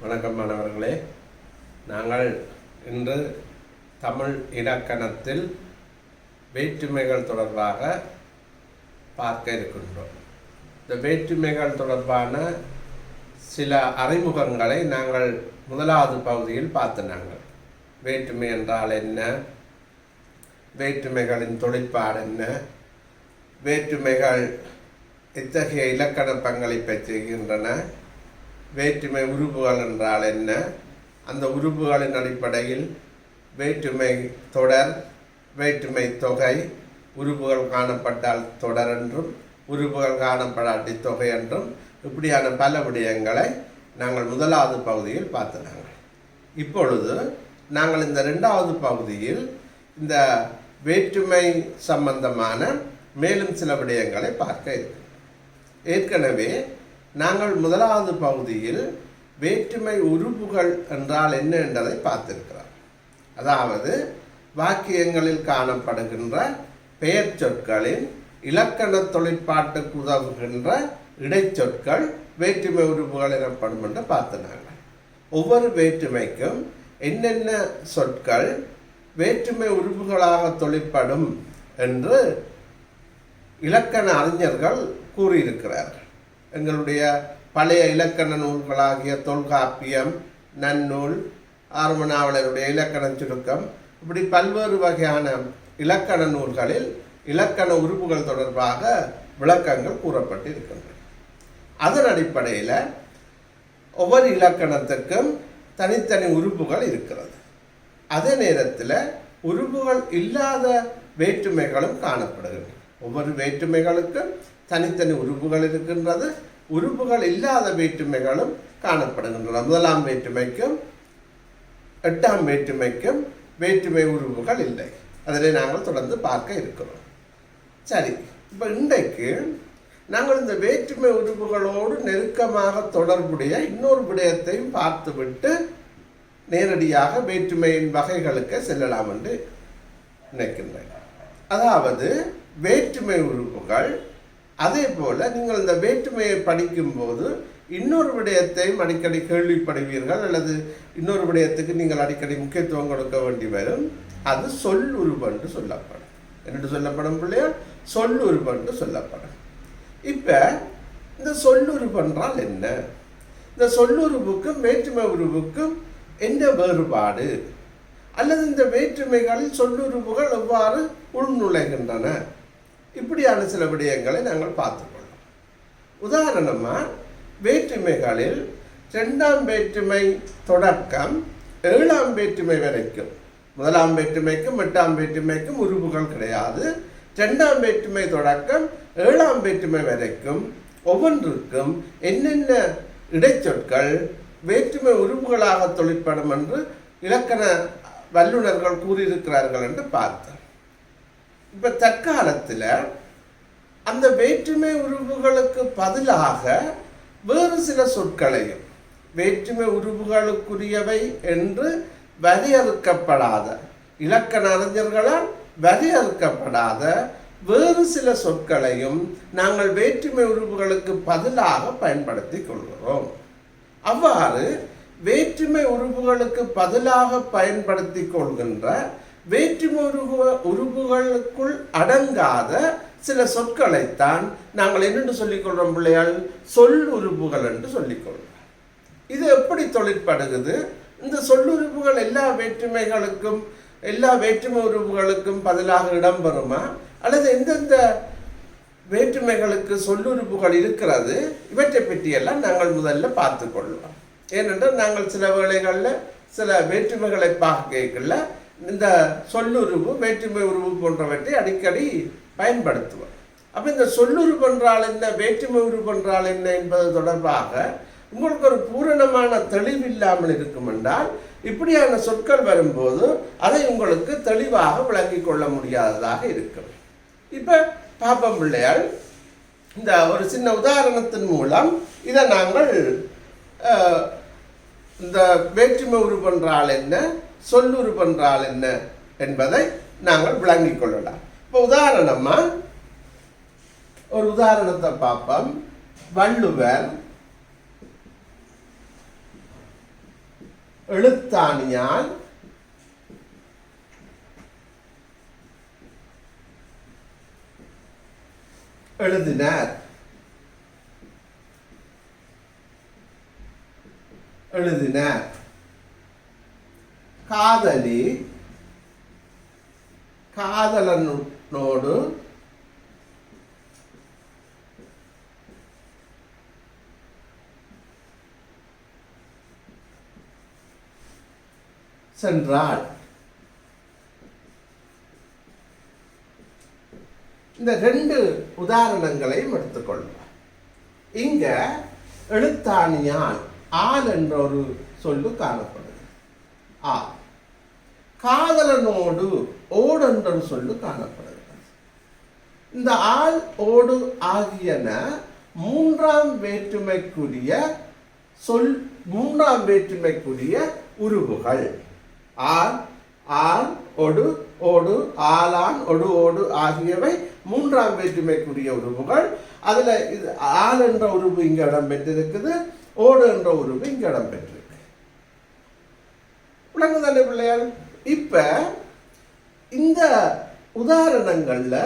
வணக்கம் மாணவர்களே. நாங்கள் இன்று தமிழ் இலக்கணத்தில் வேற்றுமைகள் தொடர்பாக பார்க்க இருக்கின்றோம். இந்த வேற்றுமைகள் தொடர்பான சில அறிமுகங்களை நாங்கள் முதலாவது பகுதியில் நாங்கள் வேற்றுமை என்றால் என்ன, வேற்றுமைகளின் தொழிற்பாடு என்ன, வேற்றுமைகள் எத்தகைய இலக்கண பங்களிப்பை செய்கின்றன, வேற்றுமை உறுப்புகள் என்றால் என்ன, அந்த உறுப்புகளின் அடிப்படையில் வேற்றுமை தொடர், வேற்றுமை தொகை, உறுப்புகள் காணப்பட்டால் தொடர் என்றும் உறுப்புகள் காணப்படாட்டி தொகை என்றும் இப்படியான பல விடயங்களை நாங்கள் முதலாவது பகுதியில் நாங்கள். இப்பொழுது நாங்கள் இந்த இரண்டாவது பகுதியில் இந்த வேற்றுமை சம்பந்தமான மேலும் சில விடயங்களை பார்க்க இருக்கிறோம். ஏற்கனவே நாங்கள் முதலாவது பகுதியில் வேற்றுமை உறுப்புகள் என்றால் என்ன என்பதை பார்த்திருக்கிறோம். அதாவது வாக்கியங்களில் காணப்படுகின்ற பெயர் சொற்களின் இலக்கண தொழிற்பாட்டுக்கு உதவுகின்ற இடைச்சொற்கள் வேற்றுமை உறுப்புகள் எனப்படும் என்று பார்த்தனாங்க. ஒவ்வொரு வேற்றுமைக்கும் என்னென்ன சொற்கள் வேற்றுமை உறுப்புகளாக தொழிற்படும் என்று இலக்கண அறிஞர்கள் கூறியிருக்கிறார்கள். எங்களுடைய பழைய இலக்கண நூல்களாகிய தொல்காப்பியம், நன்னூல், ஆர்வனாவலருடைய இலக்கண சுருக்கம், இப்படி பல்வேறு வகையான இலக்கண நூல்களில் இலக்கண உறுப்புகள் தொடர்பாக விளக்கங்கள் கூறப்பட்டிருக்கின்றன. அதன் அடிப்படையில் ஒவ்வொரு இலக்கணத்துக்கும் தனித்தனி உறுப்புகள் இருக்கிறது. அதே நேரத்தில் உறுப்புகள் இல்லாத வேற்றுமைகளும் காணப்படுகின்றன. ஒவ்வொரு வேற்றுமைகளுக்கும் தனித்தனி உறுப்புகள் இருக்கின்றது. உறுப்புகள் இல்லாத வேற்றுமைகளும் காணப்படுகின்றன. முதலாம் வேற்றுமைக்கும் எட்டாம் வேற்றுமைக்கும் வேற்றுமை உறுப்புகள் இல்லை. அதனை நாங்கள் தொடர்ந்து பார்க்க இருக்கிறோம். சரி, இப்போ இன்றைக்கு நாங்கள் இந்த வேற்றுமை உறுப்புகளோடு நெருக்கமாக தொடர்புடைய இன்னொரு விடயத்தையும் பார்த்துவிட்டு நேரடியாக வேற்றுமையின் வகைகளுக்கு செல்லலாம் என்று நினைக்கின்றேன். அதாவது வேற்றுமை உறுப்புகள், அதே போல் நீங்கள் இந்த வேற்றுமையை படிக்கும்போது இன்னொரு விடயத்தையும் அடிக்கடி கேள்விப்படுவீர்கள், அல்லது இன்னொரு விடயத்துக்கு நீங்கள் அடிக்கடி முக்கியத்துவம் கொடுக்க வேண்டி வரும். அது சொல்லுறுப்பு என்று சொல்லப்படும். என்று சொல்லப்படும் பிள்ளையா, சொல்லுறுப்பு என்று சொல்லப்படும். இப்போ இந்த சொல்லுறுப்பு என்றால் என்ன, இந்த சொல்லுறுப்புக்கும் வேற்றுமை உறுப்புக்கும் என்ன வேறுபாடு, அல்லது இந்த வேற்றுமைகளில் சொல்லுறுப்புகள் எவ்வாறு உள்நுழைகின்றன, இப்படியான சில விடயங்களை நாங்கள் பார்த்துக்கொள்ளோம். உதாரணமாக வேற்றுமைகளில் இரண்டாம் வேற்றுமை தொடக்கம் ஏழாம் வேற்றுமை வரைக்கும், முதலாம் வேற்றுமைக்கும் எட்டாம் வேற்றுமைக்கும் உறுப்புகள் கிடையாது. இரண்டாம் வேற்றுமை தொடக்கம் ஏழாம் வேற்றுமை வரைக்கும் ஒவ்வொன்றுக்கும் என்னென்ன இடைச்சொற்கள் வேற்றுமை உறுப்புகளாக தொழிற்படும் என்று இலக்கண வல்லுநர்கள் கூறியிருக்கிறார்கள் என்று பார்த்தோம். இப்போ தற்காலத்தில் அந்த வேற்றுமை உறுப்புகளுக்கு பதிலாக வேறு சில சொற்களையும் வேற்றுமை உறுப்புகளுக்குரியவை என்று வரையறுக்கப்படாத, இலக்கண அறிஞர்களால் வரையறுக்கப்படாத வேறு சில சொற்களையும் நாங்கள் வேற்றுமை உறுப்புகளுக்கு பதிலாக பயன்படுத்தி கொள்கிறோம். அவ்வாறு வேற்றுமை உறுப்புகளுக்கு பதிலாக பயன்படுத்தி கொள்கின்ற வேற்றுமை உறுப்புகளுக்குள் அடங்காத சில சொற்களைத்தான் நாங்கள் என்னென்று சொல்லிக்கொள்கிறோம் பிள்ளையால், சொல்லுறுப்புகள் என்று சொல்லிக்கொள்கிறோம். இது எப்படி தொழிற்படுகிறது? இந்த சொல்லுறுப்புகள் எல்லா வேற்றுமைகளுக்கும் எல்லா வேற்றுமை உறுப்புகளுக்கும் பதிலாக இடம்பெறுமா, அல்லது எந்தெந்த வேற்றுமைகளுக்கு சொல்லுறுப்புகள் இருக்கிறது, இவற்றை பற்றியெல்லாம் நாங்கள் முதல்ல பார்த்து கொள்ளலாம். ஏனென்றால் நாங்கள் சில வேளைகளில் சில வேற்றுமைகளை பார்க்கல இந்த சொல்லுறுப்பு வேற்றுமை உருவு போன்றவற்றை அடிக்கடி பயன்படுத்துவோம். அப்போ இந்த சொல்லுறுப்பு என்றால் என்ன, வேற்றுமை உருவு என்றால் என்ன என்பது தொடர்பாக உங்களுக்கு ஒரு பூரணமான தெளிவில்லாமல் இருக்கும் என்றால் இப்படியான சொற்கள் வரும்போது அதை உங்களுக்கு தெளிவாக விளங்கி கொள்ள முடியாததாக இருக்கும். இப்போ பாப்பம் பிள்ளையால் இந்த ஒரு சின்ன உதாரணத்தின் மூலம் இதை நாங்கள் இந்த வேற்றுமை உருவு என்றால் என்ன, சொல்லுறுப்பு என்றால் என்ன என்பதை நாங்கள் விளங்கிக் கொள்ளலாம். இப்போ உதாரணமாக ஒரு உதாரணத்தை பார்ப்போம். வள்ளுவர் எழுத்தாணியால் எழுதினார். எழுதினார். காதலி காதலனோடு சென்றாள். இந்த ரெண்டு உதாரணங்களையும் எடுத்துக்கொள்வோம். இங்க எழுத்தாணியால் ஆள் என்ற ஒரு சொல்லு காணப்படுது. காதலனோடு ஓடு என்ற ஒரு சொல்லு காணப்படுகிறது. இந்த ஆள் ஓடு ஆகியன மூன்றாம் வேற்றுமைக்குரிய சொல், மூன்றாம் வேற்றுமைக்குரிய உருவுகள். ஆள், ஆள், ஒடு, ஓடு, ஆளான், ஒடு, ஓடு ஆகியவை மூன்றாம் வேற்றுமைக்குரிய உருவுகள். அதுல இது ஆள் என்ற உருவு இங்க இடம் பெற்றிருக்குது, ஓடு என்ற உருவு இங்க இடம் பெற்றிருக்கு. விளங்குதானே பிள்ளையார்? இப்ப இந்த உதாரணங்கள்ல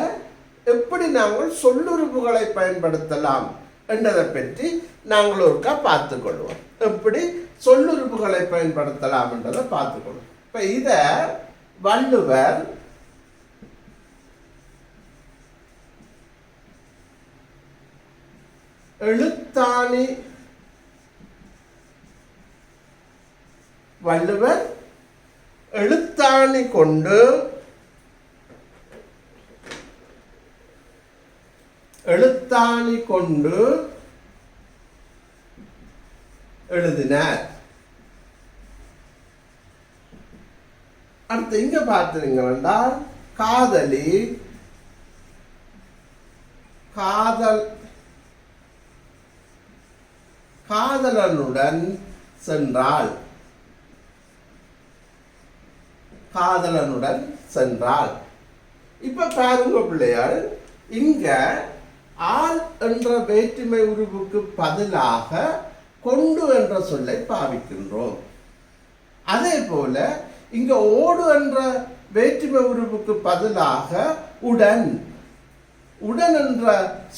எப்படி நாங்கள் சொல்லுறுப்புகளை பயன்படுத்தலாம் என்றதை பற்றி நாங்கள் ஒருக்கா பார்த்துக் கொள்வோம். எப்படி சொல்லுறுப்புகளை பயன்படுத்தலாம் என்றதை பார்த்துக்கொள்வோம். இப்ப இத வள்ளுவர் எழுத்தாணி, வள்ளுவர் எழுத்தாணி கொண்டு எழுதினார். அடுத்து இங்க பார்த்தீங்கன்னா காதலி காதலனுடன் சென்றாள். காதலனுடன் சென்றாள். இப்ப பாருங்க பிள்ளையார், இங்க ஆள் என்ற வேற்றுமை உருவுக்கு பதிலாக கொண்டு என்ற சொல்லை பாவிக்கின்றோம். அதே போல இங்க ஓடு என்ற வேற்றுமை உருவுக்கு பதிலாக உடன் என்ற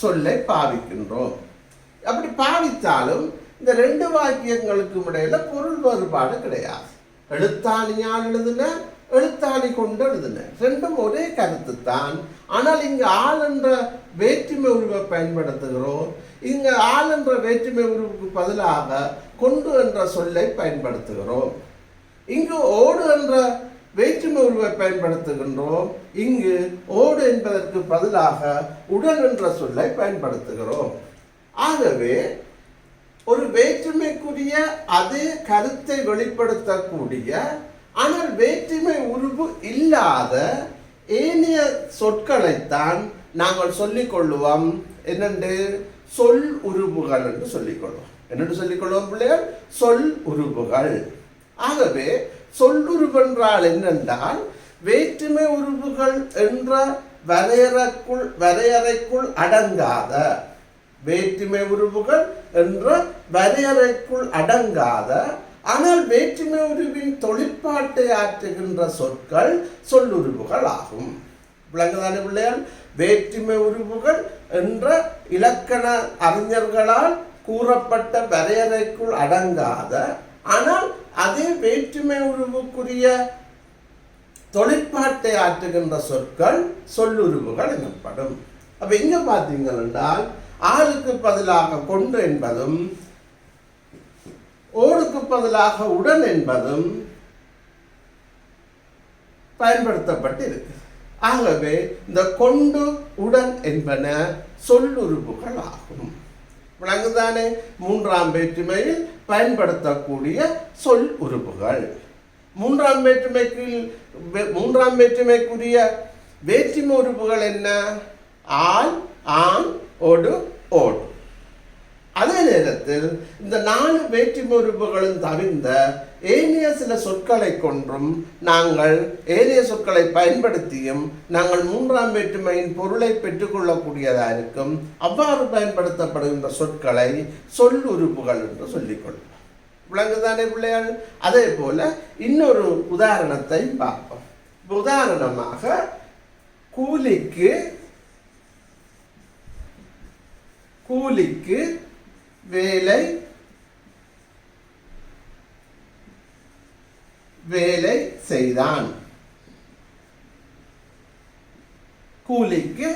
சொல்லை பாவிக்கின்றோம். அப்படி பாவித்தாலும் இந்த ரெண்டு வாக்கியங்களுக்கும் இடையில பொருள் வேறுபாடு கிடையாது. எழுத்தாணியால் எழுதின, எழுத்தாணி கொண்டு எழுதின, ரெண்டும் ஒரே கருத்து தான். ஆனால் இங்கு ஆள் என்ற வேற்றுமை உருவை பயன்படுத்துகிறோம். இங்கு ஆள் என்ற வேற்றுமை உருவுக்கு பதிலாக கொண்டு என்ற சொல்லை பயன்படுத்துகிறோம். இங்கு ஓடு என்ற வேற்றுமை உருவை பயன்படுத்துகின்றோம். இங்கு ஓடு என்பதற்கு பதிலாக உடன் என்ற சொல்லை பயன்படுத்துகிறோம். ஆகவே ஒரு வேற்றுமைக்குரிய அதே கருத்தை வெளிப்படுத்தக்கூடிய ஆனால் வேற்றுமை உருவு இல்லாத ஏனைய சொற்களைத்தான் நாங்கள் சொல்லிக் கொள்ளுவோம். என்னென்று? சொல் உருவுகள் என்று சொல்லிக் கொள்வோம். என்னென்று சொல்லிக் கொள்வோம் பிள்ளைகள்? சொல் உருவுகள். ஆகவே சொல்லுருவு என்றால் என்னென்றால் வேற்றுமை உருவுகள் என்ற வரையறைக்குள் அடங்காத, வேற்றுமை உருவுகள் என்ற வரையறைக்குள் அடங்காத ஆனால் வேற்றுமை உருவின் தொழிற்பாட்டை ஆற்றுகின்ற சொற்கள் சொல்லுருவுகள் ஆகும். விளங்குதானே பிள்ளையால்? வேற்றுமை உருவுகள் என்ற இலக்கண அறிஞர்களால் கூறப்பட்ட வரையறைக்குள் அடங்காத ஆனால் அதே வேற்றுமை உருவுக்குரிய தொழிற்பாட்டை ஆற்றுகின்ற சொற்கள் சொல்லுருவுகள் எனப்படும். அப்ப இங்க பார்த்தீங்கள் என்றால் ஆளுக்கு பதிலாக கொண்டு என்பதும் ஓடுக்கு பதிலாக உடன் என்பதும் பயன்படுத்தப்பட்டு இருக்கு. ஆகவே இந்த கொண்டு உடன் என்பன சொல்லுருவுகள் ஆகும். விளங்குதானே? மூன்றாம் வேற்றுமையில் பயன்படுத்தக்கூடிய சொல் உருவுகள். மூன்றாம் வேற்றுமைக்குரிய வேற்றுமை உருவுகள் என்ன? ஆள், ஆண், ஒடு, ஓடு. அதே நேரத்தில் இந்த 4 வேற்றுமை உருவுகளும் தவிர்ந்த ஏனைய சில சொற்களை கொன்றும் நாங்கள் ஏனைய சொற்களை பயன்படுத்தியும் நாங்கள் மூன்றாம் வேற்றுமையின் பொருளை பெற்றுக்கொள்ளக்கூடியதாக இருக்கும். அவ்வாறு பயன்படுத்தப்படுகின்ற சொற்களை சொல்லுறுப்புகள் என்று சொல்லிக்கொள்வோம். விளங்குதானே பிள்ளைகள்? அதே போல இன்னொரு உதாரணத்தை பார்ப்போம். உதாரணமாக கூலிக்கு வேலை செய்தான். கூலிக்கு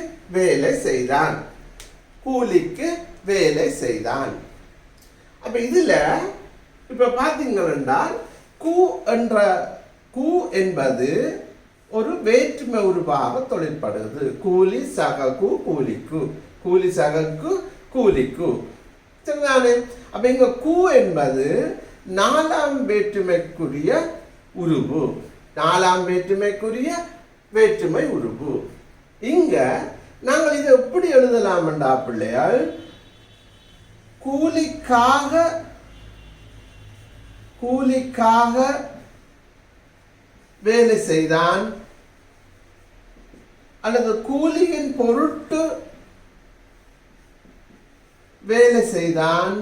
வேலை செய்தான். அப்ப இதுல இப்ப பாத்தீங்கன்னா கூ என்பது ஒரு வேற்றுமை உருவாக தொழிற்படுகிறது. கூலி சககு கூலிக்கு, கூலி சகக்கு கூலிக்கு. சரிதானே? அப்ப இங்க கூ என்பது 4ஆம் வேற்றுமைக்குரிய உருவு, 4ஆம் வேற்றுமைக்குரிய வேற்றுமை உருவு. இங்க நாங்கள் இதை எப்படி எழுதலாம்டா பிள்ளையால்? கூலிக்காக வேலை செய்தான் அல்லது கூலியின் பொருட்டு வேலை செய்தான்,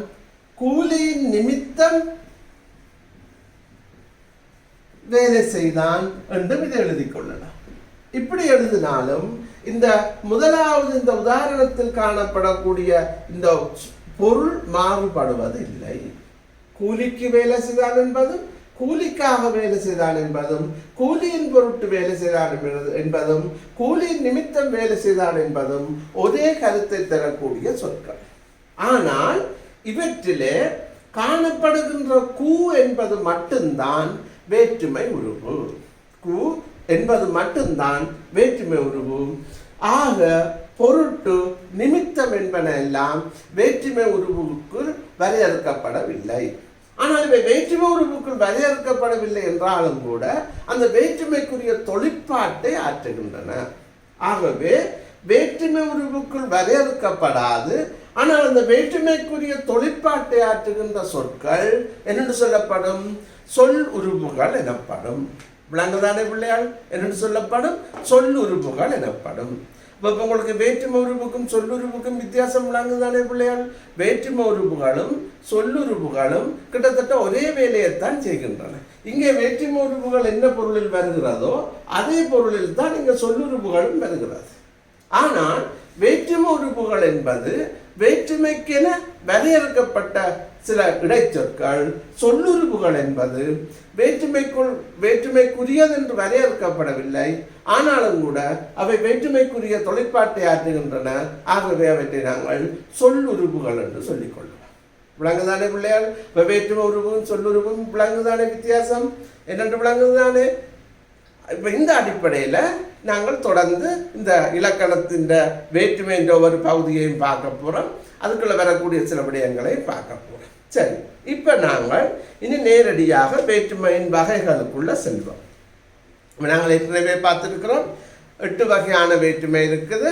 கூலியின் நிமித்தம் வேலை செய்தான் என்றும் இதை எழுதிக் கொள்ளலாம். இப்படி எழுதினாலும் இந்த முதலாவது இந்த உதாரணத்தில் காணப்படக்கூடிய இந்த பொருள் மாறுபடுவது இல்லை. கூலிக்கு வேலை செய்தான் என்பதும், கூலிக்காக வேலை செய்தான் என்பதும், கூலியின் பொருட்டு வேலை செய்தான் என்பதும், கூலியின் நிமித்தம் வேலை செய்தான் என்பதும் ஒரே கருத்தை தரக்கூடிய சொற்கள். ஆனால் இவற்றிலே காணப்படுகின்ற கூ என்பது மட்டும்தான் வேற்றுமை உருவு. கூ என்பது மட்டும்தான் வேற்றுமை உருவு. ஆக பொருட்டு நிமித்தம் என்பன எல்லாம் வேற்றுமை உருவுக்குள் வரையறுக்கப்படவில்லை. ஆனால் இவை வேற்றுமை உருவுக்குள் வரையறுக்கப்படவில்லை என்றாலும் கூட அந்த வேற்றுமைக்குரிய தொழிற்பாட்டை ஆற்றுகின்றன. ஆகவே வேற்றுமை உருவுக்குள் வரையறுக்கப்படாது, ஆனால் அந்த வேற்றுமைக்குரிய தொழிற்பாட்டை ஆற்றுகின்ற சொற்கள் என்னென்று சொல்லப்படும்? சொல் உருவுகள் எனப்படும். விளங்குதானே பிள்ளையால்? என்னென்று சொல்லப்படும்? சொல் உருவுகள் எனப்படும். இப்போ உங்களுக்கு வேற்றுமை உருவுக்கும் சொல்லுருவுக்கும் வித்தியாசம் விளங்குதானே பிள்ளையால்? வேற்றுமை உருவுகளும் சொல்லுருவுகளும் கிட்டத்தட்ட ஒரே வேலையைத்தான் செய்கின்றன. இங்கே வேற்றுமை உருவுகள் என்ன பொருளில் வருகிறதோ அதே பொருளில் தான் இங்கே சொல்லுருவுகளும் வருகிறது. ஆனால் வேற்றுமை உருவுகள் என்பது வேற்றுமைக்கென வரையறுக்கப்பட்ட சில இடைச்சொற்கள். சொல்லுருவுகள் என்பது வேற்றுமைக்குரியது என்று வரையறுக்கப்படவில்லை, ஆனாலும் கூட அவை வேற்றுமைக்குரிய தொழிற்பாட்டை ஆற்றுகின்றன. ஆகவே அவற்றை நாங்கள் சொல்லுருவுகள் என்று சொல்லிக் கொள்வோம். விளங்குதானே பிள்ளையால்? வேற்றுமை உருவும் சொல்லுருவும் விளங்குதானே வித்தியாசம் என்னென்று விளங்குதானே? இப்போ இந்த அடிப்படையில் நாங்கள் தொடர்ந்து இந்த இலக்கணத்தின் வேற்றுமை என்ற ஒரு பகுதியையும் பார்க்க போகிறோம். அதுக்குள்ள வரக்கூடிய சில விடயங்களையும் பார்க்க போகிறோம். சரி, இப்போ நாங்கள் இனி நேரடியாக வேற்றுமையின் வகைகளுக்குள்ள செல்வோம். நாங்கள் ஏற்கனவே பார்த்துருக்கிறோம், 8 வகையான வேற்றுமை இருக்குது.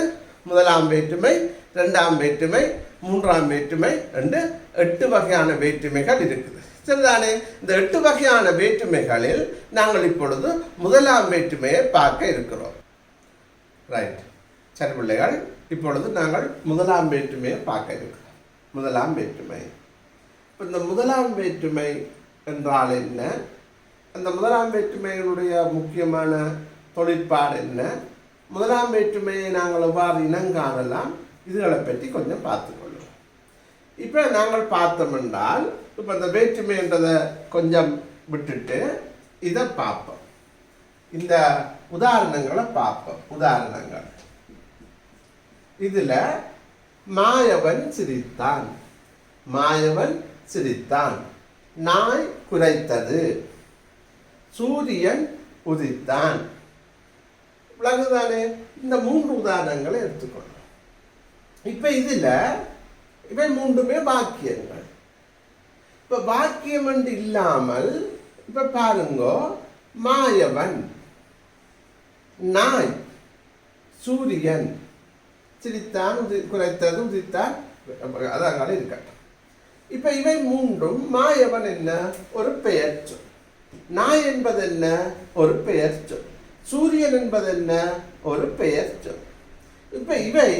1ஆம் வேற்றுமை, 2ஆம் வேற்றுமை, 3ஆம் வேற்றுமை என்று 8 வகையான வேற்றுமைகள் இருக்குது. சரிதானே? இந்த 8 வகையான வேற்றுமைகளில் நாங்கள் இப்பொழுது 1ஆம் வேற்றுமையை பார்க்க இருக்கிறோம். ரைட், சரி பிள்ளைகள், இப்பொழுது நாங்கள் 1ஆம் வேற்றுமையை பார்க்க இருக்கிறோம். 1ஆம் வேற்றுமை. இப்போ இந்த 1ஆம் வேற்றுமை என்றால் என்ன? அந்த 1ஆம் வேற்றுமையினுடைய முக்கியமான தொழிற்பாடு என்ன? 1ஆம் வேற்றுமையை நாங்கள் எவ்வாறு இனங்காணலாம்? இதுகளை பற்றி கொஞ்சம் பார்த்துக்கொள்ளும். இப்போ நாங்கள் பார்த்தோம் என்றால், இப்போ இந்த வேற்றுமை என்றதை கொஞ்சம் விட்டுட்டு இதை பார்ப்போம். இந்த உதாரணங்களை பார்ப்போம். உதாரணங்கள் இதில் மாயவன் சிரித்தான், மாயவன் சிரித்தான், நாய் குரைத்தது, சூரியன் உதித்தான். விளங்குதானே? இந்த 3 உதாரணங்களை எடுத்துக்கொள்ளும். இப்போ இதில் இவை 3மே வாக்கியங்கள். இப்போ வாக்கியம் என்று இல்லாமல் இப்போ பாருங்க, மாயவன், நாய், சூரியன், சிரித்தான், குறைத்தது, உதித்தான், அதாங்க இருக்கட்டும். இப்போ இவை 3ம் மாயவன் என்ன? ஒரு பெயர் சொல். நாய் என்பது என்ன? ஒரு பெயர் சொல். சூரியன் என்பது என்ன? ஒரு பெயர் சொல். இப்போ இவை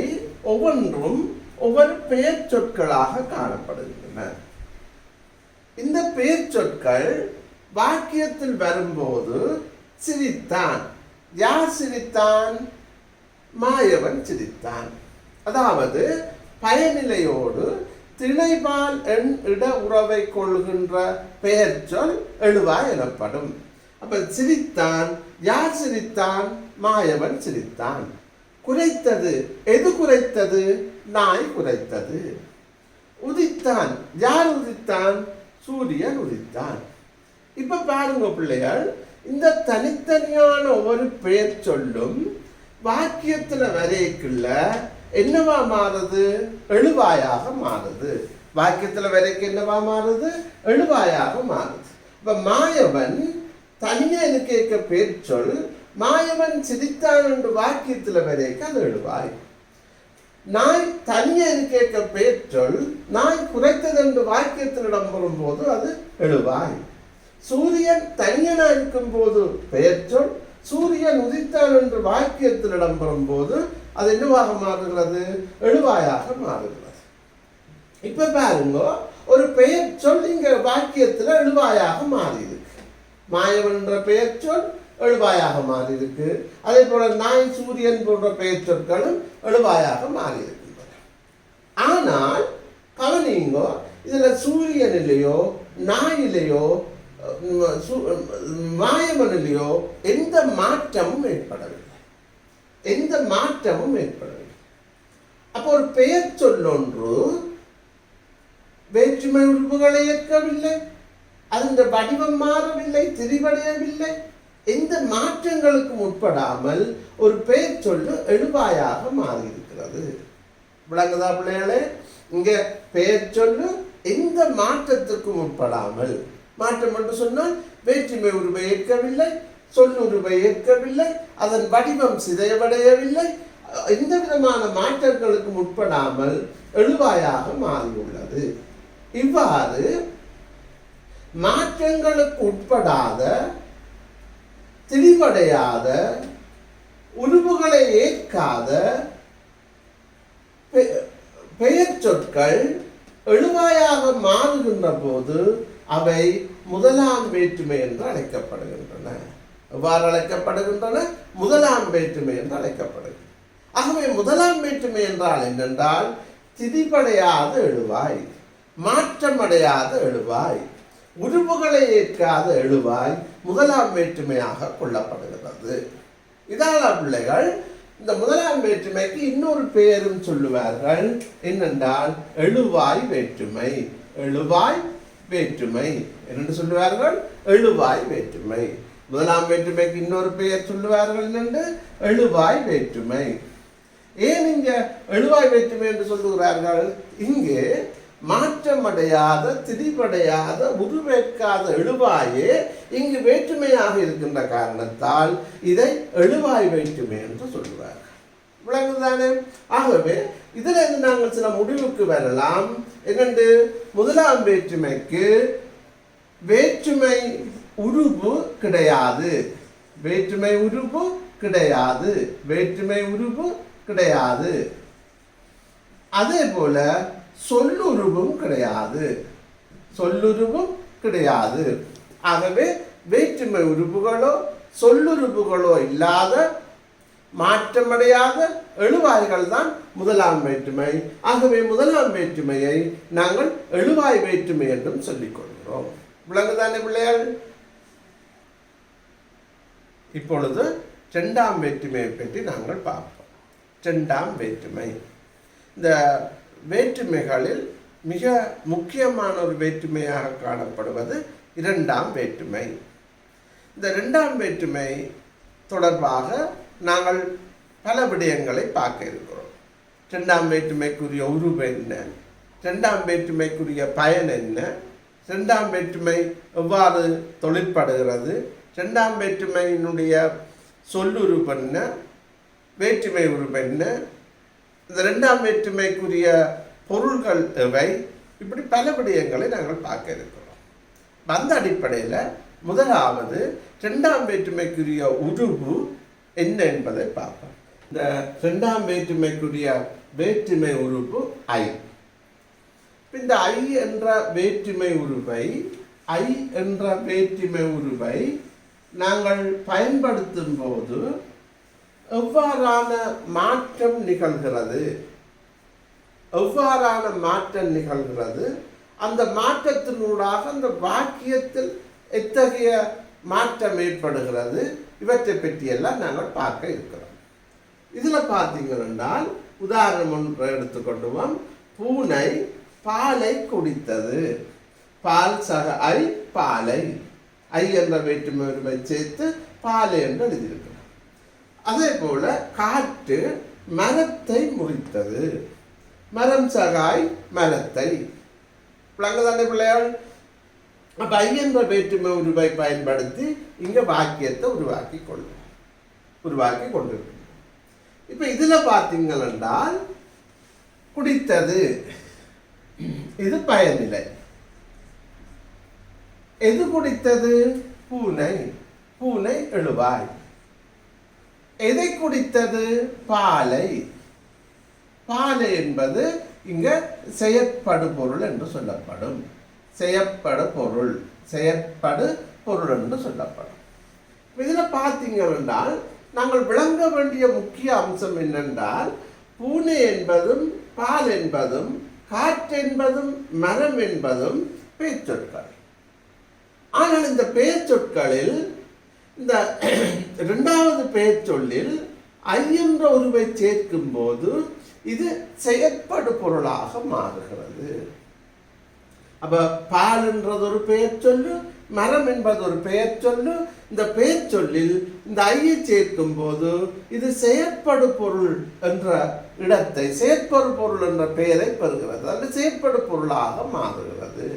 ஒவ்வொன்றும் ஒவ்வொரு பெயர் சொற்களாக காணப்படுகின்றன. இந்த பெயர் சொற்கள் வாக்கியத்தில் வரும்போது சிரித்தான். யார் சிரித்தான்? மாயவன் சிரித்தான். அதாவது பயனிலையோடு திணைபால் எண் இட உறவை கொள்கின்ற பெயர் சொல் எழுவாய் எனப்படும். அப்ப சிரித்தான், யார் சிரித்தான்? மாயவன் சிரித்தான். குரைத்தது, எது குரைத்தது? நாய் குரைத்தது. உதித்தான், யார் உதித்தான்? சூரியன் உதித்தான். இப்ப பாருங்க பிள்ளைகள், இந்த தனித்தனியான ஒவ்வொரு பெயர் சொல்லும் வாக்கியத்துல வரைக்குள்ள என்னவா மாறுது? எழுவாயாக மாறுது. வாக்கியத்துல வரைக்கும் என்னவா மாறுது? எழுவாயாக மாறுது. இப்ப மாயவன் தனியா கேட்க பேர் சொல், மாயவன் சிரித்தான் என்று வாக்கியத்துல வரைக்கும் அது எழுவாய். நாய் தனியா கேட்க பேர் சொல், நாய் குறைத்தது என்று வாக்கியத்தில் இடம்பெறும் போது அது எழுவாய். சூரியன் தனியனா இருக்கும் போது பெயர் சொல், சூரியன் உதித்தான் என்று வாக்கியத்தில் இடம்பெறும் போது அது என்னவாக மாறுகிறது? எழுவாயாக மாறுகிறது. இப்ப பாருங்க, ஒரு பெயர் சொல் இங்க வாக்கியத்துல எழுவாயாக மாறி இருக்கு. மாயவன் என்ற பெயர் சொல் எழுவாயாக மாறி இருக்கு. அதே போல நாய், சூரியன் போன்ற பெயர் சொற்களும் எழுவாயாக மாறி இருக்கின்றன. ஆனால் கவனிங்கோ, இதுல சூரியனிலேயோ நாயிலேயோ மாயவனிலேயோ எந்த மாற்றமும் ஏற்படவில்லை. எந்த மாற்றமும் ஏற்படவில்லை. அப்போ ஒரு பெயர் சொல்லொன்று வேற்றுமை உறுப்புகளை ஏற்கவில்லை, அதன் வடிவம் மாறவில்லை, திரிவடையவில்லை. எந்த மாற்றங்களுக்கும் உட்படாமல் ஒரு பெயர் சொல்லு எழுவாயாக மாறி இருக்கிறது. விளங்குதா பிள்ளைகளே? இங்க பெயர் சொல்லு எந்த மாற்றத்திற்கும் உட்படாமல், மாற்றம் என்று சொன்னால் வேற்றுமை உருவை ஏற்கவில்லை, சொல்லுருவை ஏற்கவில்லை, அதன் வடிவம் சிதைவடையவில்லை, எந்த விதமான மாற்றங்களுக்கும் உட்படாமல் எழுவாயாக மாறியுள்ளது. இவ்வாறு மாற்றங்களுக்கு உட்படாத, திரிவடையாத, உருவுகளை ஏற்காத பெயர் சொற்கள் எழுவாயாக மாறுகின்ற போது அவை முதலாம் வேற்றுமை என்று அழைக்கப்படுகின்றன. எவ்வாறு அழைக்கப்படுகின்றன? முதலாம் வேற்றுமை என்று அழைக்கப்படுகின்றன. ஆகவே முதலாம் வேற்றுமை என்றால் என்னென்றால் திரிபடையாத எழுவாய், மாற்றமடையாத எழுவாய், உருவுகளை ஏற்காத எழுவாய் முதலாம் வேற்றுமையாக கொள்ளப்படுகிறது. இதால பிள்ளைகள் இந்த முதலாம் வேற்றுமைக்கு இன்னொரு பெயரும் சொல்லுவார்கள். என்னென்றால் எழுவாய் வேற்றுமை. எழுவாய் வேற்றுமை என்று சொல்லுவார்கள். எழுவாய் வேற்றுமை. முதலாம் வேற்றுமைக்கு இன்னொரு பெயர் சொல்லுவார்கள் என்று எழுவாய் வேற்றுமை. ஏன் இங்க எழுவாய் வேற்றுமை என்று சொல்லுகிறார்கள்? இங்கே மாற்றமடையாத, திரிபடையாத, உருவேற்காத எழுவாயே இங்கு வேற்றுமையாக இருக்கின்ற காரணத்தால் இதை எழுவாய் வேற்றுமை என்று சொல்லுவார்கள். விளங்குதானே? ஆகவே இதில் இருந்து நாங்கள் சில முடிவுக்கு வரலாம். என்னென்று? முதலாம் வேற்றுமைக்கு வேற்றுமை உருவு கிடையாது. வேற்றுமை உருவு கிடையாது. வேற்றுமை உருவு கிடையாது. அதே போல சொல்லுருவும் கிடையாது. சொல்லுருவும் கிடையாது. ஆகவே வேற்றுமை உறுப்புகளோ சொல்லுறுப்புகளோ இல்லாத, மாற்றமடையாத எழுவாய்கள் தான் முதலாம் வேற்றுமை. ஆகவே முதலாம் வேற்றுமையை நாங்கள் எழுவாய் வேற்றுமை என்றும் சொல்லிக் கொள்கிறோம். விளங்குதானே பிள்ளைகள்? இப்பொழுது இரண்டாம் வேற்றுமையை பற்றி நாங்கள் பார்ப்போம். இரண்டாம் வேற்றுமை. இந்த வேற்றுமைகளில் மிக முக்கியமான ஒரு வேற்றுமையாக காணப்படுவது இரண்டாம் வேற்றுமை. இந்த இரண்டாம் வேற்றுமை தொடர்பாக நாங்கள் பல விடயங்களை பார்க்க இருக்கிறோம். இரண்டாம் வேற்றுமைக்குரிய உருவு என்ன, இரண்டாம் வேற்றுமைக்குரிய பயன் என்ன, இரண்டாம் வேற்றுமை எவ்வாறு தொழிற்படுகிறது, இரண்டாம் வேற்றுமையினுடைய சொல்லுருவு என்ன, வேற்றுமை உருவு என்ன, இந்த இரண்டாம் வேற்றுமைக்குரிய பொருள்கள் எவை, இப்படி பல விடயங்களை நாங்கள் பார்க்க இருக்கிறோம். அந்த அடிப்படையில் முதலாவது இரண்டாம் வேற்றுமைக்குரிய உருவு என்ன என்பதை பார்ப்போம். இந்த இரண்டாம் வேற்றுமைக்குரிய வேற்றுமை உருவு ஐ. இந்த ஐ என்ற வேற்றுமை உருவை நாங்கள் பயன்படுத்தும் போது எவ்வாறான மாற்றம் நிகழ்கிறது, அந்த மாற்றத்தினூடாக அந்த வாக்கியத்தில் எத்தகைய மாற்றம் ஏற்படுகிறது, இவற்றை பற்றியெல்லாம் நாங்கள் பார்க்க இருக்கிறோம். இதில் பார்த்தீங்கன்னா உதாரணம் ஒன்று எடுத்துக்கொண்டுவோம். பூனை பாலை குடித்தது. பால் சக ஐ பாலை, ஐ என்ற வேற்றுமை உருவை சேர்த்து பாலை என்று எழுதியிருக்கிறோம். அதே போல காற்று மரத்தை முறித்தது. மரம் சகாய் மரத்தை. விளங்குதானே பிள்ளையாள்? அப்ப ஐ என்ற வேற்றுமை உருவை பயன்படுத்தி இங்க வாக்கியத்தை உருவாக்கி கொண்டிருக்கிறோம். இப்ப இதுல பார்த்தீங்கன்னா குடித்தது, இது பயனிலை. எது குடித்தது? பூனை. பூனை எழுவாய். எதை குடித்தது? பாலை. பாலை என்பது இங்க செயற்படு பொருள் என்று சொல்லப்படும். செயற்படு பொருள் என்று சொல்லப்படும். இதில் பார்த்தீங்கன்னா நாங்கள் விளங்க வேண்டிய முக்கிய அம்சம் என்னென்றால், பூனை என்பதும் பால் என்பதும் காற்று என்பதும் மரம் என்பதும் பெயர்ச்சொற்கள். ஆனால் இந்த பெயர்ச்சொற்களில் இந்த இரண்டாவது பெயர்ச்சொல்லில் ஐ என்ற உருவை சேர்க்கும் போது இது செயற்படு பொருளாக மாறுகிறது. அப்ப பால் என்றது ஒரு பெயர் சொல்லு, மரம் என்பது ஒரு பெயர் சொல்லு. இந்த பெயர் சொல்லில் இந்த ஐயை சேர்க்கும் போது இது செயற்படு பொருள் என்ற இடத்தை, செயற்படு பொருள் என்ற பெயரை பெறுகிறது. அது செயற்படு பொருளாக மாறுகிறது.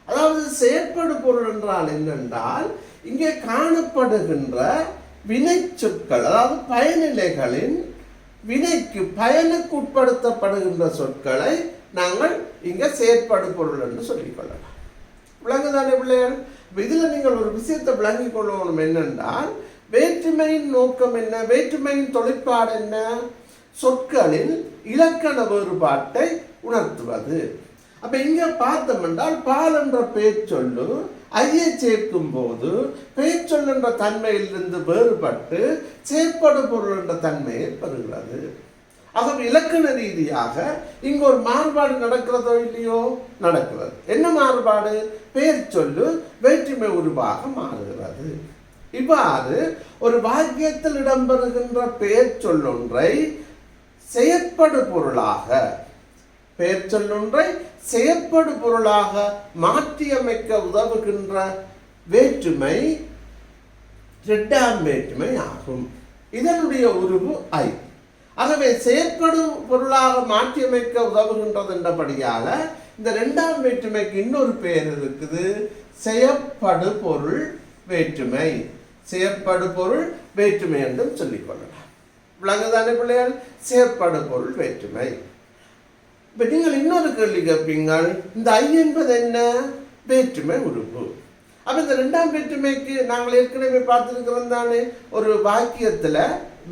அதாவது செயற்படு பொருள் என்றால் என்னென்றால், இங்கே காணப்படுகின்ற வினை சொற்கள், அதாவது பயனிலைகளின் வினைக்கு பயனுக்கு உட்படுத்தப்படுகின்ற சொற்களை நாங்கள் இங்க செயற்படு பொருள் என்று சொல்லிக் கொள்ளலாம். விளங்குதானே பிள்ளைகள்? இதில் நீங்கள் ஒரு விஷயத்தை விளங்கிக் கொள்ளணும். என்னென்றால், வேற்றுமையின் நோக்கம் என்ன, வேற்றுமையின் தொழிற்பாடு என்ன? சொற்களில் இலக்கண வேறுபாட்டை உணர்த்துவது. அப்ப இங்க பார்த்தோம் என்றால், பால் என்ற பெயர் சொல்லு ஐயை சேர்க்கும் போது பெயர் சொல் என்ற தன்மையிலிருந்து வேறுபட்டு செயற்படு பொருள் என்ற தன்மையை பெறுகிறது. ஆகவே இலக்கண ரீதியாக இங்கு ஒரு மாறுபாடு நடக்கிறதோ இல்லையோ? நடக்கிறது. என்ன மாறுபாடு? பெயர் சொல்லு வேற்றுமை உருவாக மாறுகிறது. இவ்வாறு ஒரு வாக்கியத்தில் இடம்பெறுகின்ற பெயர் சொல்லொன்றை செயற்படு பொருளாக, பெயர் சொல்லொன்றை செயற்படு பொருளாக மாற்றியமைக்க உதவுகின்ற வேற்றுமை இரண்டாம் வேற்றுமை ஆகும். இதனுடைய உருவு ஐ. ஆகவே செயற்படு பொருளாக மாற்றியமைக்க உதவுகின்றது என்றபடியால இந்த இரண்டாம் வேற்றுமைக்கு இன்னொரு பெயர் இருக்குது, செயற்படு பொருள் வேற்றுமை. செயற்படு பொருள் வேற்றுமை என்றும் சொல்லிக் கொள்ளலாம். விளங்குதானே பிள்ளைகள்? செயற்படு பொருள் வேற்றுமை. இப்ப நீங்கள் இன்னொரு கேள்வி கேட்பீங்கள், இந்த ஐ என்பது என்ன? வேற்றுமை உறுப்பு. அப்ப இந்த இரண்டாம் வேற்றுமைக்கு நாங்கள் ஏற்கனவே பார்த்திருக்கிறோம் தானே, ஒரு வாக்கியத்துல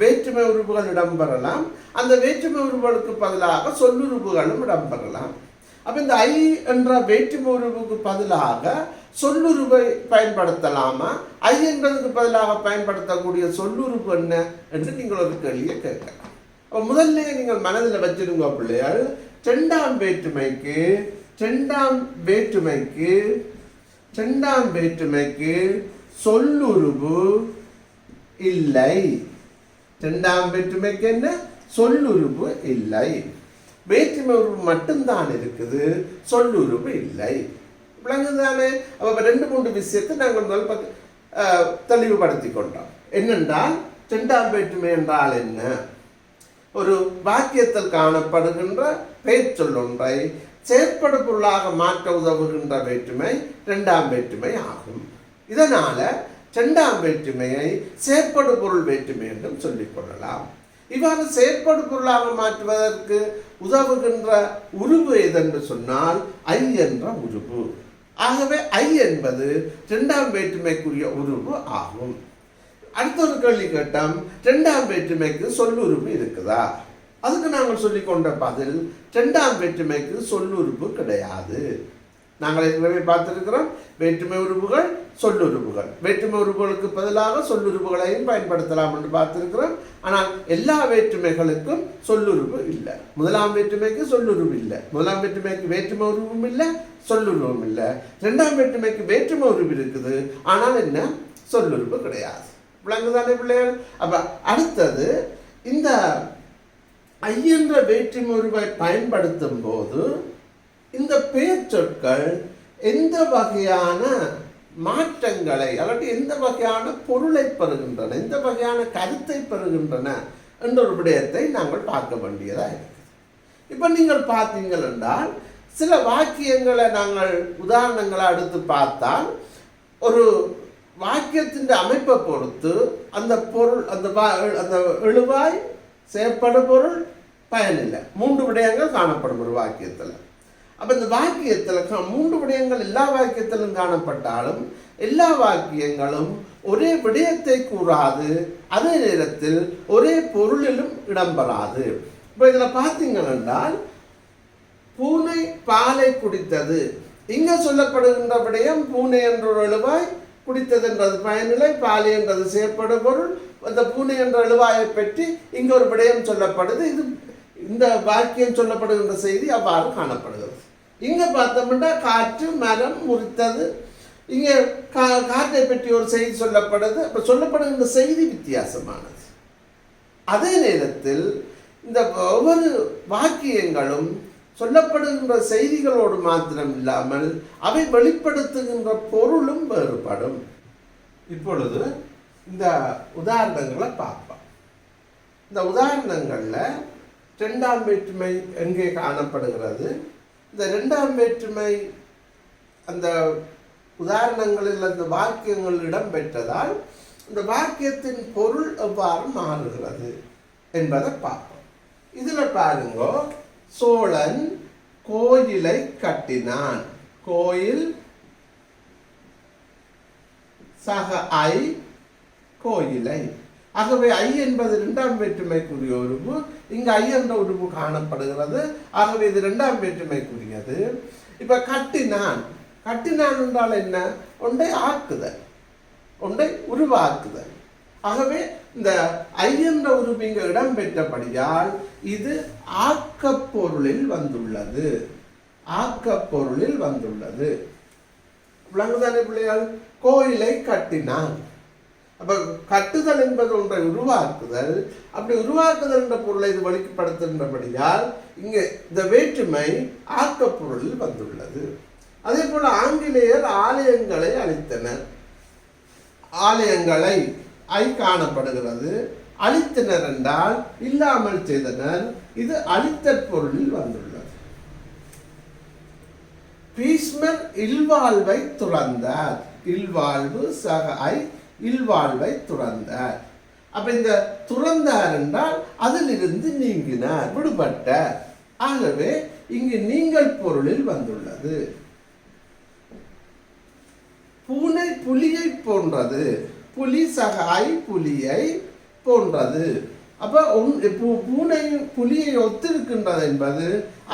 வேற்றுமை உறுப்புகள் இடம்பெறலாம், அந்த வேற்றுமை உறுப்புகளுக்கு பதிலாக சொல்லுறுப்புகளும் இடம்பெறலாம். அப்ப இந்த ஐ என்ற வேற்றுமை உறுப்புக்கு பதிலாக சொல்லுறுப்பை பயன்படுத்தலாமா, ஐ என்பதற்கு பதிலாக பயன்படுத்தக்கூடிய சொல்லுறுப்பு என்ன என்று நீங்கள் ஒரு கேள்வியை கேட்கலாம். அப்ப முதல்ல நீங்கள் மனதில் வச்சிருங்க பிள்ளைகள், இரண்டாம் வேற்றுமைக்கு சொல்லுறுப்பு இல்லை. இரண்டாம் வேற்றுமைக்கு என்ன? சொல்லுறுப்பு இல்லை. வேற்றுமை உறுப்பு மட்டும்தான் இருக்குது, சொல்லுறுப்பு இல்லை. விளங்குதானே? அப்ப 2-3 விஷயத்தை நாங்கள் தெளிவுபடுத்தி கொண்டோம். என்னென்றால், இரண்டாம் வேற்றுமை என்றால் என்ன? ஒரு வாக்கியத்தில் காணப்படுகின்ற பெயர் சொல்லொன்றை செயற்படு பொருளாக மாற்ற உதவுகின்ற வேற்றுமை இரண்டாம் வேற்றுமை ஆகும். இதனால இரண்டாம் வேற்றுமையை செயற்படு பொருள் வேற்றுமை என்றும் சொல்லிக் கொள்ளலாம். இவ்வாறு செயற்படு பொருளாக மாற்றுவதற்கு உதவுகின்ற உருவு எதென்று சொன்னால் ஐ என்ற உருவு. ஆகவே ஐ என்பது இரண்டாம் வேற்றுமைக்குரிய உருவு ஆகும். அடுத்த ஒரு கேள்வி கேட்டோம், இரண்டாம் வேற்றுமைக்கு சொல்லுறுப்பு இருக்குதா? அதுக்கு நாங்கள் சொல்லிக்கொண்ட பதில் இரண்டாம் வேற்றுமைக்கு சொல்லுறுப்பு கிடையாது. நாங்கள் ஏற்கனவே பார்த்திருக்கிறோம், வேற்றுமை உறுப்புகள் சொல்லுறுப்புகள், வேற்றுமை உறுப்புகளுக்கு பதிலாக சொல்லுறுப்புகளையும் பயன்படுத்தலாம் என்று பார்த்திருக்கிறோம். ஆனால் எல்லா வேற்றுமைகளுக்கும் சொல்லுறுப்பு இல்லை. முதலாம் வேற்றுமைக்கு சொல்லுறுப்பு இல்லை, முதலாம் வேற்றுமைக்கு வேற்றுமை உருவும் இல்லை, சொல்லுருவம் இல்லை. இரண்டாம் வேற்றுமைக்கு வேற்றுமை உருவு இருக்குது, ஆனால் என்ன, சொல்லுறுப்பு கிடையாது. விளங்குதானே பிள்ளைகள்? அப்ப அடுத்தது, இந்த ஐ என்ற வேற்றுமை உருவை பயன்படுத்தும் போது இந்த பெயர் சொற்கள் எந்த வகையான மாற்றங்களை அல்லது எந்த வகையான பொருளை பெறுகின்றன, எந்த வகையான கருத்தை பெறுகின்றன என்ற ஒரு விடயத்தை நாங்கள் பார்க்க வேண்டியதாக இருக்குது. இப்போ நீங்கள் பார்த்தீங்கள் என்றால் சில வாக்கியங்களை நாங்கள் உதாரணங்களை எடுத்து பார்த்தால் ஒரு வாக்கியத்தின் அமைப்பை பொறுத்து அந்த பொருள் அந்த எழுவாய் செயற்படு பொருள் பயனில்லை, 3 விடயங்கள் காணப்படும் ஒரு வாக்கியத்தில். அப்போ இந்த வாக்கியத்தில் 3 விடயங்கள் எல்லா வாக்கியத்திலும் காணப்பட்டாலும் எல்லா வாக்கியங்களும் ஒரே விடயத்தை கூறாது, அதே நேரத்தில் ஒரே பொருளிலும் இடம்பெறாது. இப்போ இதில் பார்த்தீங்கள் என்றால் பூனை பாலை குடித்தது, இங்கே சொல்லப்படுகின்ற விடயம் பூனை என்ற ஒரு எழுவாய், குடித்தது என்றது பயனிலை, பாலை என்றது செயற்படு பொருள். அந்த பூனை என்ற எழுவாயை பற்றி இங்கே ஒரு விடயம் சொல்லப்படுது. இது இந்த வாக்கியம் சொல்லப்படுகின்ற செய்தி அவ்வாறு காணப்படுகிறது. இங்கே பார்த்தோம்னா காற்று மரம் முறித்தது, இங்கே காற்றை பற்றி ஒரு செய்தி சொல்லப்படுது. அப்போ சொல்லப்படுகின்ற செய்தி வித்தியாசமானது. அதே நேரத்தில் இந்த ஒவ்வொரு வாக்கியங்களும் சொல்லப்படுகின்ற செய்திகளோடு மாத்திரம் இல்லாமல் அவை வெளிப்படுத்துகின்ற பொருளும் வேறுபடும். இப்பொழுது இந்த உதாரணங்களை பார்ப்போம். இந்த உதாரணங்களில் இரண்டாம் வேற்றுமை எங்கே காணப்படுகிறது, இந்த இரண்டாம் வேற்றுமை அந்த உதாரணங்களில் அந்த வாக்கியங்கள் இடம்பெற்றதால் இந்த வாக்கியத்தின் பொருள் எவ்வாறு மாறுகிறது என்பதை பார்ப்போம். இதில் பாருங்க, சோழன் கோயிலை கட்டினான். கோயில் சக ஐ கோயிலை. ஆகவே ஐ என்பது இரண்டாம் வேற்றுமைக்குரிய உருவு, இங்கு ஐ என்ற உருவு காணப்படுகிறது. ஆகவே இது இரண்டாம் வேற்றுமைக்குரியது. இப்ப கட்டினான், கட்டினான் என்றால் என்ன, ஒன்றை ஆக்குதல், ஒன்றை உருவாக்குதல். ஆகவே இந்த ஐ என்ற உருவு இங்கு இடம்பெற்றபடியால் இது ஆக்கப்பொருளில் வந்துள்ளது, ஆக்கப்பொருளில் வந்துள்ளது. விளங்குதானே பிள்ளைகள்? கோயிலை கட்டினான். அப்ப கட்டுதல் என்பது ஒன்றை உருவாக்குதல். அப்படி உருவாக்குதல் என்ற பொருளை இது வெளிப்படுத்துகின்றபடியால் இங்கே இந்த வேற்றுமை ஆக்கப்பொருளில் வந்துள்ளது. அதே போல ஆங்கிலேயர் ஆலயங்களை அழித்தனர். ஆலயங்களை ஐ காணப்படுகிறது. அழித்தனர் என்றால் இல்லாமல் செய்தனர். இது அழித்தற் பொருளில் வந்துள்ளது. பீஷ்மர் இல்வாழ்வை துறந்தார். இல்வாழ்வு சக ஐ, இல்வாழ்வை துறந்தார். அப்ப இந்த துறந்தார் என்றால் அதிலிருந்து நீங்கினார், விடுபட்டார். ஆகவே இங்கு நீங்கள் பொருளில் வந்துள்ளது. பூனை புலியை போன்றது. புலி சக ஐ, புலியை போன்றது. அப்ப பூனை புலியை ஒத்திருக்கின்றது என்பது,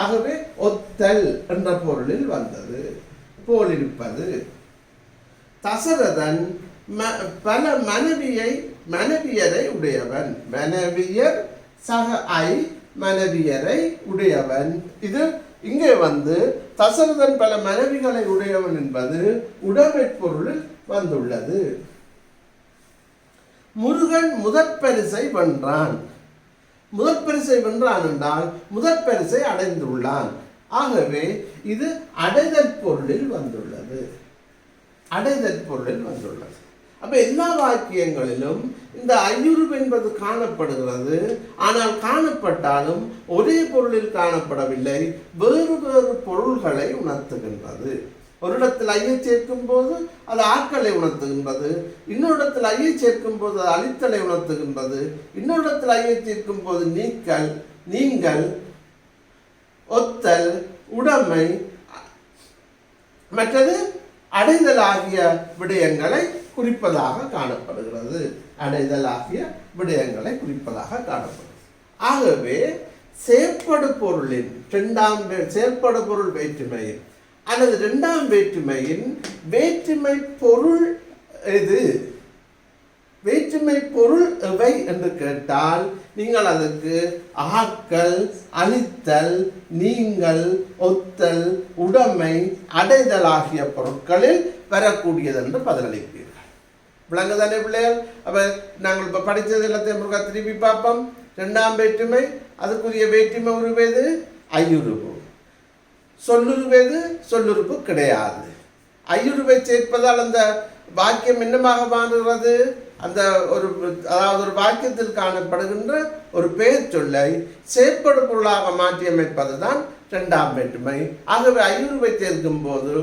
ஆகவே ஒத்தல் என்ற பொருளில் வந்தது, போலிருப்பது. தசரதன் பல மனைவியரை உடையவன். மனைவியர் சக ஐ, மனைவியரை உடையவன். இது இங்கே தசரதன் பல மனைவிகளை உடையவன் என்பது உடைமை பொருளில் வந்துள்ளது. முருகன் முதற்பரிசை வென்றான். முதற்பரிசை வென்றான் என்றால் முதற்பரிசை அடைந்துள்ளான். ஆகவே இது அடைதற் பொருளில் வந்துள்ளது, அடைதற் பொருளில் வந்துள்ளது. அப்ப எல்லா வாக்கியங்களிலும் இந்த ஐயுருவு என்பது காணப்படுகிறது. ஆனால் காணப்பட்டாலும் ஒரே பொருளில் காணப்படவில்லை, வேறு வேறு பொருள்களை உணர்த்துகின்றது. ஒரு இடத்தில் ஐயை சேர்க்கும் போது அது ஆக்கலை உணர்த்துகின்றது, இன்னொரு இடத்தில் ஐயை சேர்க்கும் போது அது அழித்தலை உணர்த்துகின்றது, இன்னொரு இடத்தில் ஐயை சேர்க்கும் போது நீக்கல், நீங்கள், ஒத்தல், உடைமை, மற்றது அடைதல் ஆகிய விடயங்களை குறிப்பதாக காணப்படுகிறது. அடைதல் ஆகிய விடயங்களை குறிப்பதாக காணப்படுகிறது. ஆகவே செயற்படு பொருளின் செயற்படு பொருள் வேற்றுமையின் அல்லது இரண்டாம் வேற்றுமையின் வேற்றுமை பொருள் எது, வேற்றுமை பொருள் எவை என்று கேட்டால் நீங்கள் அதற்கு ஆக்கல், அழித்தல், நீங்கள், ஒத்தல், உடைமை, அடைதல் ஆகிய பொருட்களில் வரக்கூடியது என்று பதிலளிப்பீர்கள். விளங்குதானே பிள்ளைகள்? அப்ப நாங்கள் இப்ப படித்தது எல்லாத்தையும் திருப்பி பார்ப்போம். இரண்டாம் வேற்றுமை, அதுக்குரிய வேற்றுமை உருவேது ஐயுருவு. சொல்லுருவேது சொல்லுறுப்பு கிடையாது. ஐயுருவை சேர்ப்பதால் அந்த வாக்கியம் என்னமாக மாறுகிறது? அந்த அதாவது ஒரு வாக்கியத்தில் காணப்படுகின்ற ஒரு பெயர் சொல்லை செயற்படு பொருளாக மாற்றியமைப்பது தான் இரண்டாம் வேற்றுமை. ஆகவே ஐயுருவை சேர்க்கும் போது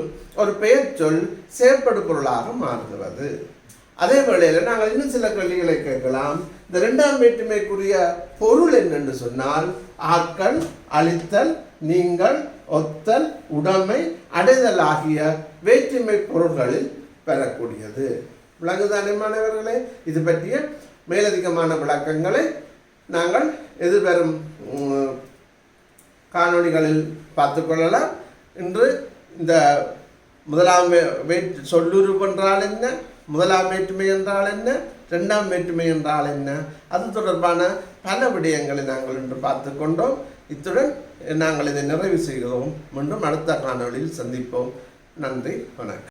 ஒரு பெயர் சொல் செயற்படு பொருளாக மாறுகிறது. அதே வேளையில் நாங்கள் இன்னும் சில கேள்விகளை கேட்கலாம். இந்த இரண்டாம் வேற்றுமைக்குரிய பொருள் என்னென்று சொன்னால் ஆக்கல், அழித்தல், நீங்கள், ஒத்தல், உடைமை, அடைதல் ஆகிய வேற்றுமை பொருள்களில் பெறக்கூடியது. விளங்குதானே மாணவர்களே? இது பற்றிய மேலதிகமான விளக்கங்களை நாங்கள் எதிர்வரும் காணொளிகளில் பார்த்துக்கொள்ளலாம். இன்று இந்த முதலாம் சொல்லுருவு என்றால் என்ன, முதலாம் வேற்றுமை என்றால் என்ன, இரண்டாம் வேற்றுமை என்றால் என்ன, அது தொடர்பான பல விடயங்களை நாங்கள் இன்று பார்த்து கொண்டோம். இத்துடன் நாங்கள் இதை நிறைவு செய்கிறோம். மீண்டும் அடுத்த காணொளியில் சந்திப்போம். நன்றி, வணக்கம்.